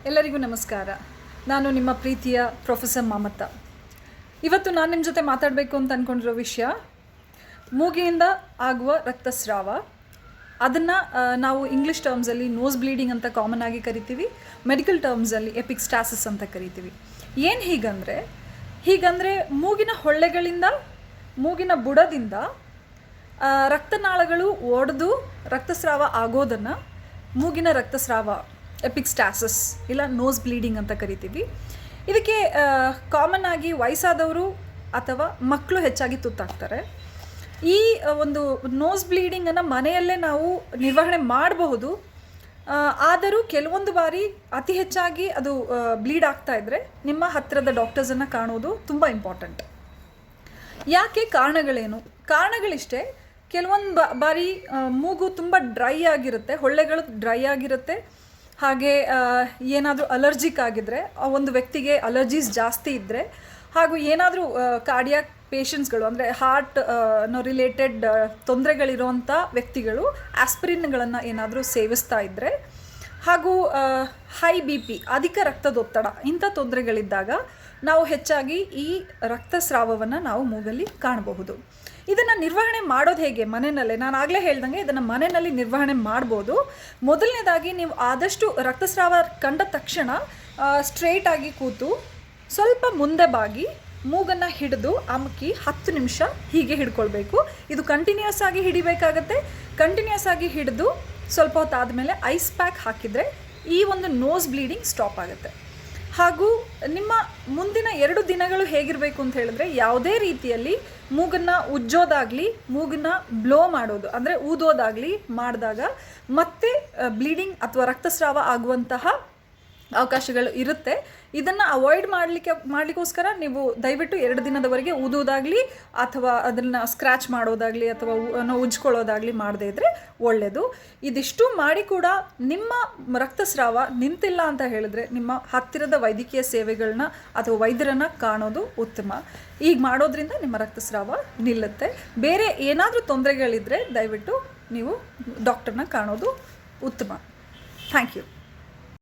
ಎಲ್ಲರಿಗೂ ನಮಸ್ಕಾರ. ನಾನು ನಿಮ್ಮ ಪ್ರೀತಿಯ ಪ್ರೊಫೆಸರ್ ಮಮತಾ. ಇವತ್ತು ನಾನು ನಿಮ್ಮ ಜೊತೆ ಮಾತಾಡಬೇಕು ಅಂತ ಅಂದ್ಕೊಂಡಿರೋ ವಿಷಯ ಮೂಗಿನಿಂದ ಆಗುವ ರಕ್ತಸ್ರಾವ. ಅದನ್ನು ನಾವು ಇಂಗ್ಲೀಷ್ ಟರ್ಮ್ಸಲ್ಲಿ ನೋಸ್ ಬ್ಲೀಡಿಂಗ್ ಅಂತ ಕಾಮನ್ ಆಗಿ ಕರಿತೀವಿ, ಮೆಡಿಕಲ್ ಟರ್ಮ್ಸಲ್ಲಿ ಎಪಿಕ್ಸ್ಟಾಸಿಸ್ ಅಂತ ಕರಿತೀವಿ. ಏನು ಹೀಗಂದರೆ ಮೂಗಿನ ಹೊಳ್ಳೆಗಳಿಂದ, ಮೂಗಿನ ಬುಡದಿಂದ ರಕ್ತನಾಳಗಳು ಒಡೆದು ರಕ್ತಸ್ರಾವ ಆಗೋದನ್ನು ಮೂಗಿನ ರಕ್ತಸ್ರಾವ, ಎಪಿಕ್ಸ್ಟಾಸಿಸ್ ಇಲ್ಲ ನೋಸ್ ಬ್ಲೀಡಿಂಗ್ ಅಂತ ಕರಿತೀವಿ. ಇದಕ್ಕೆ ಕಾಮನ್ ಆಗಿ ವಯಸ್ಸಾದವರು ಅಥವಾ ಮಕ್ಕಳು ಹೆಚ್ಚಾಗಿ ತುತ್ತಾಗ್ತಾರೆ. ಈ ಒಂದು ನೋಸ್ ಬ್ಲೀಡಿಂಗನ್ನು ಮನೆಯಲ್ಲೇ ನಾವು ನಿರ್ವಹಣೆ ಮಾಡಬಹುದು. ಆದರೂ ಕೆಲವೊಂದು ಬಾರಿ ಅತಿ ಹೆಚ್ಚಾಗಿ ಅದು ಬ್ಲೀಡ್ ಆಗ್ತಾ ಇದ್ದರೆ ನಿಮ್ಮ ಹತ್ತಿರದ ಡಾಕ್ಟರ್ಸನ್ನು ಕಾಣೋದು ತುಂಬ ಇಂಪಾರ್ಟೆಂಟ್. ಯಾಕೆ? ಕಾರಣಗಳೇನು? ಕಾರಣಗಳಿಷ್ಟೇ. ಕೆಲವೊಂದು ಬಾರಿ ಮೂಗು ತುಂಬ ಡ್ರೈ ಆಗಿರುತ್ತೆ, ಹೊಳ್ಳೆಗಳು ಡ್ರೈ ಆಗಿರುತ್ತೆ. ಹಾಗೆ ಏನಾದರೂ ಅಲರ್ಜಿಕ್ ಆಗಿದ್ದರೆ, ಒಂದು ವ್ಯಕ್ತಿಗೆ ಅಲರ್ಜೀಸ್ ಜಾಸ್ತಿ ಇದ್ದರೆ, ಹಾಗೂ ಏನಾದರೂ ಕಾರ್ಡಿಯಾಕ್ ಪೇಷಂಟ್ಸ್ಗಳು ಅಂದರೆ ಹಾರ್ಟ್ ರಿಲೇಟೆಡ್ ತೊಂದರೆಗಳಿರುವಂಥ ವ್ಯಕ್ತಿಗಳು ಆಸ್ಪಿರಿನ್ಗಳನ್ನು ಏನಾದರೂ ಸೇವಿಸ್ತಾ ಇದ್ದರೆ, ಹಾಗೂ ಹೈ BP, ಅಧಿಕ ರಕ್ತದೊತ್ತಡ, ಇಂಥ ತೊಂದರೆಗಳಿದ್ದಾಗ ನಾವು ಹೆಚ್ಚಾಗಿ ಈ ರಕ್ತಸ್ರಾವವನ್ನು ನಾವು ಮೂಗಲ್ಲಿ ಕಾಣಬಹುದು. ಇದನ್ನು ನಿರ್ವಹಣೆ ಮಾಡೋದು ಹೇಗೆ? ಮನೆಯಲ್ಲೇ ನಾನು ಆಗಲೇ ಹೇಳ್ದಂಗೆ ಇದನ್ನು ಮನೆಯಲ್ಲಿ ನಿರ್ವಹಣೆ ಮಾಡ್ಬೋದು. ಮೊದಲನೇದಾಗಿ ನೀವು ಆದಷ್ಟು ರಕ್ತಸ್ರಾವ ಕಂಡ ತಕ್ಷಣ ಸ್ಟ್ರೇಟಾಗಿ ಕೂತು ಸ್ವಲ್ಪ ಮುಂದೆ ಬಾಗಿ ಮೂಗನ್ನು ಹಿಡಿದು ಅಮುಕಿ 10 ನಿಮಿಷ ಹೀಗೆ ಹಿಡ್ಕೊಳ್ಬೇಕು. ಇದು ಕಂಟಿನ್ಯೂಸ್ ಆಗಿ ಹಿಡಿಬೇಕಾಗತ್ತೆ. ಕಂಟಿನ್ಯೂಸ್ ಆಗಿ ಹಿಡಿದು ಸ್ವಲ್ಪ ಹೊತ್ತಾದಮೇಲೆ ಐಸ್ ಪ್ಯಾಕ್ ಹಾಕಿದರೆ ಈ ಒಂದು ನೋಸ್ ಬ್ಲೀಡಿಂಗ್ ಸ್ಟಾಪ್ ಆಗುತ್ತೆ. ಹಾಗೂ ನಿಮ್ಮ ಮುಂದಿನ 2 ದಿನಗಳು ಹೇಗಿರಬೇಕು ಅಂತ ಹೇಳಿದ್ರೆ, ಯಾವುದೇ ರೀತಿಯಲ್ಲಿ ಮೂಗನ್ನು ಉಜ್ಜೋದಾಗಲಿ, ಮೂಗನ್ನು ಬ್ಲೋ ಮಾಡೋದು ಅಂದರೆ ಊದೋದಾಗಲಿ ಮಾಡಿದಾಗ ಮತ್ತೆ ಬ್ಲೀಡಿಂಗ್ ಅಥವಾ ರಕ್ತಸ್ರಾವ ಆಗುವಂತಹ ಅವಕಾಶಗಳು ಇರುತ್ತೆ. ಇದನ್ನು ಅವಾಯ್ಡ್ ಮಾಡಲಿಕ್ಕೋಸ್ಕರ ನೀವು ದಯವಿಟ್ಟು 2 ದಿನದವರೆಗೆ ಊದೋದಾಗಲಿ ಅಥವಾ ಅದನ್ನು ಸ್ಕ್ರ್ಯಾಚ್ ಮಾಡೋದಾಗಲಿ ಅಥವಾ ಉಜ್ಕೊಳ್ಳೋದಾಗಲಿ ಮಾಡದೇ ಇದ್ದರೆ ಒಳ್ಳೆಯದು. ಇದಿಷ್ಟು ಮಾಡಿ ಕೂಡ ನಿಮ್ಮ ರಕ್ತಸ್ರಾವ ನಿಂತಿಲ್ಲ ಅಂತ ಹೇಳಿದ್ರೆ ನಿಮ್ಮ ಹತ್ತಿರದ ವೈದ್ಯಕೀಯ ಸೇವೆಗಳನ್ನ ಅಥವಾ ವೈದ್ಯರನ್ನು ಕಾಣೋದು ಉತ್ತಮ. ಈಗ ಮಾಡೋದ್ರಿಂದ ನಿಮ್ಮ ರಕ್ತಸ್ರಾವ ನಿಲ್ಲುತ್ತೆ. ಬೇರೆ ಏನಾದರೂ ತೊಂದರೆಗಳಿದ್ದರೆ ದಯವಿಟ್ಟು ನೀವು ಡಾಕ್ಟರ್ನ ಕಾಣೋದು ಉತ್ತಮ. Thank you.